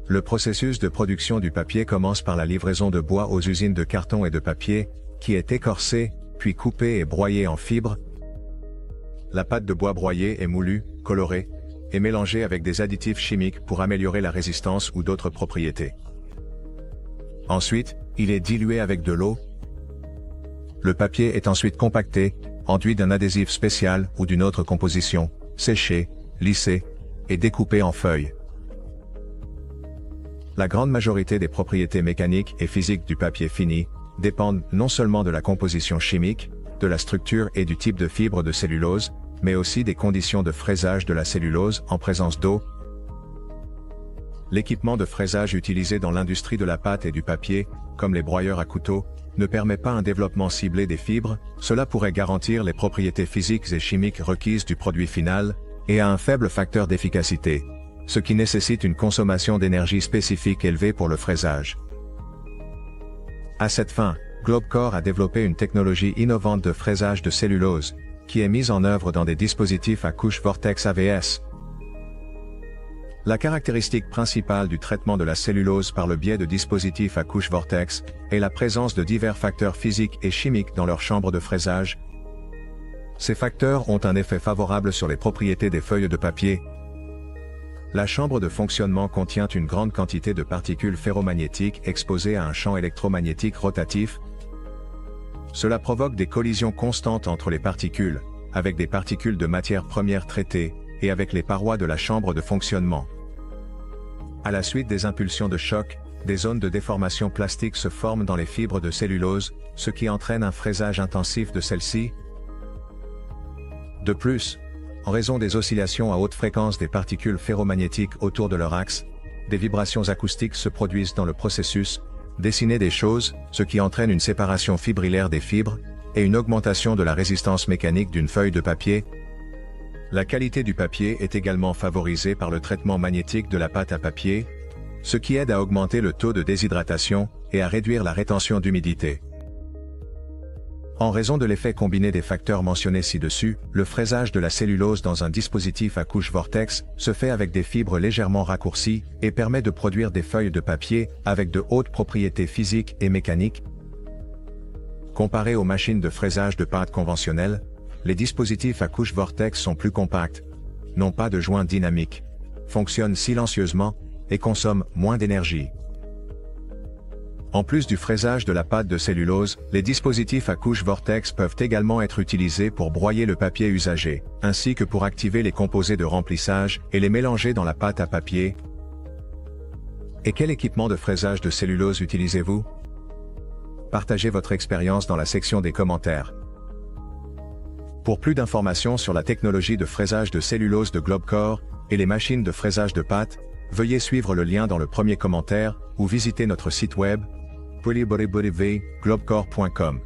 Le processus de production du papier commence par la livraison de bois aux usines de carton et de papier, qui est écorcé, puis coupé et broyé en fibres. La pâte de bois broyée est moulue, colorée, et mélangée avec des additifs chimiques pour améliorer la résistance ou d'autres propriétés. Ensuite, il est dilué avec de l'eau. Le papier est ensuite compacté, enduit d'un adhésif spécial ou d'une autre composition, séché, lissé, et découpé en feuilles. La grande majorité des propriétés mécaniques et physiques du papier fini dépendent non seulement de la composition chimique, de la structure et du type de fibre de cellulose, mais aussi des conditions de fraisage de la cellulose en présence d'eau. L'équipement de fraisage utilisé dans l'industrie de la pâte et du papier, comme les broyeurs à couteau, ne permet pas un développement ciblé des fibres. Cela pourrait garantir les propriétés physiques et chimiques requises du produit final, et a un faible facteur d'efficacité, ce qui nécessite une consommation d'énergie spécifique élevée pour le fraisage. À cette fin, Globecor a développé une technologie innovante de fraisage de cellulose, qui est mise en œuvre dans des dispositifs à couche Vortex AVS. La caractéristique principale du traitement de la cellulose par le biais de dispositifs à couche Vortex est la présence de divers facteurs physiques et chimiques dans leur chambre de fraisage. Ces facteurs ont un effet favorable sur les propriétés des feuilles de papier. La chambre de fonctionnement contient une grande quantité de particules ferromagnétiques exposées à un champ électromagnétique rotatif. Cela provoque des collisions constantes entre les particules, avec des particules de matière première traitées, et avec les parois de la chambre de fonctionnement. À la suite des impulsions de choc, des zones de déformation plastique se forment dans les fibres de cellulose, ce qui entraîne un fraisage intensif de celles-ci. De plus, en raison des oscillations à haute fréquence des particules ferromagnétiques autour de leur axe, des vibrations acoustiques se produisent dans le processus, dessiner des choses, ce qui entraîne une séparation fibrillaire des fibres, et une augmentation de la résistance mécanique d'une feuille de papier. La qualité du papier est également favorisée par le traitement magnétique de la pâte à papier, ce qui aide à augmenter le taux de déshydratation, et à réduire la rétention d'humidité. En raison de l'effet combiné des facteurs mentionnés ci-dessus, le fraisage de la cellulose dans un dispositif à couche Vortex se fait avec des fibres légèrement raccourcies, et permet de produire des feuilles de papier avec de hautes propriétés physiques et mécaniques. Comparé aux machines de fraisage de pâte conventionnelles, les dispositifs à couche Vortex sont plus compacts, n'ont pas de joints dynamiques, fonctionnent silencieusement, et consomment moins d'énergie. En plus du fraisage de la pâte de cellulose, les dispositifs à couche Vortex peuvent également être utilisés pour broyer le papier usagé, ainsi que pour activer les composés de remplissage et les mélanger dans la pâte à papier. Et quel équipement de fraisage de cellulose utilisez-vous? Partagez votre expérience dans la section des commentaires. Pour plus d'informations sur la technologie de fraisage de cellulose de Globecor et les machines de fraisage de pâte, veuillez suivre le lien dans le premier commentaire ou visiter notre site web www.globecor.com.